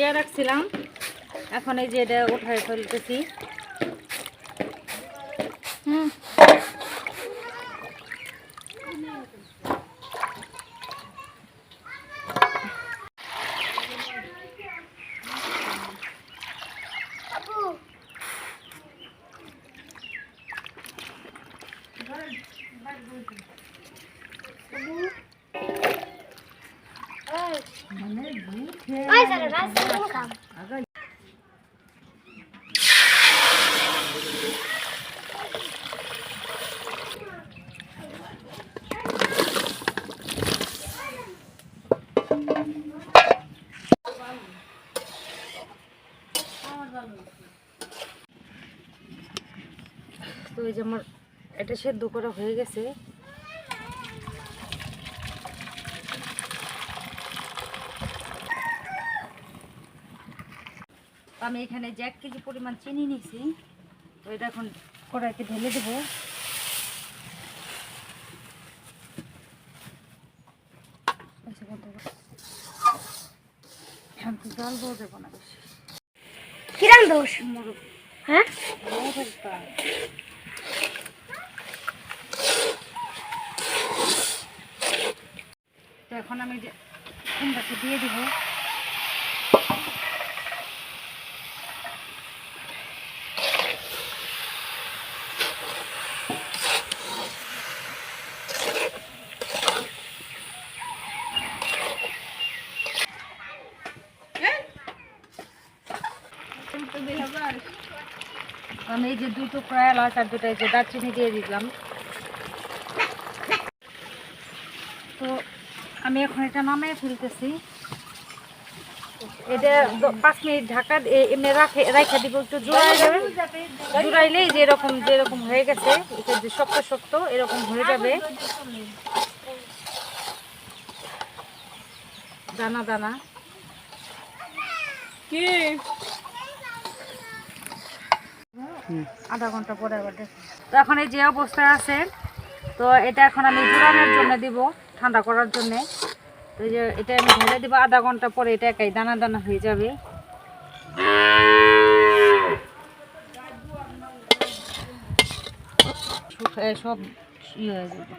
ভিজায় রাখছিলাম, এখন এই যে এটা উঠায় ফেলতেছি। তো এই যে আমার এটা সেদ্ধ করা হয়ে গেছে। আমি এখানে যে 1 কেজি পরিমাণ চিনি নিয়েছি, তো এটা এখন কড়াইতে ঢেলে দেবো। জল দেবো, দেবো না বেশি। কিরম দোষ? হ্যাঁ, তো এখন আমি যে কুমড়াকে দিয়ে দিব। আমি এই যে 2 টুকরা এলাচ আর 2টা এই যে দারচিনি দিয়ে দিলাম। তো আমি এখন এটা নামিয়ে ফেলতেছি। এটা 5 মিনিট ঢাকা এমনি রাখা দিব, একটু জোড়াইলেই যেরকম হয়ে গেছে, এটা যে শক্ত শক্ত এরকম হয়ে যাবে, দানা দানা। কি আধা ঘন্টা পরে আবার দেখো। তো এখন এই যে অবস্থায় আছে, তো এটা এখন আমি জোড়ানোর জন্য দিব, ঠান্ডা করার জন্য। তো এই যে এটা আমি ঢেলে দিব, আধা ঘন্টা পরে এটা একাই দানা দানা হয়ে যাবে। সব ইয়ে হয়ে যাবে।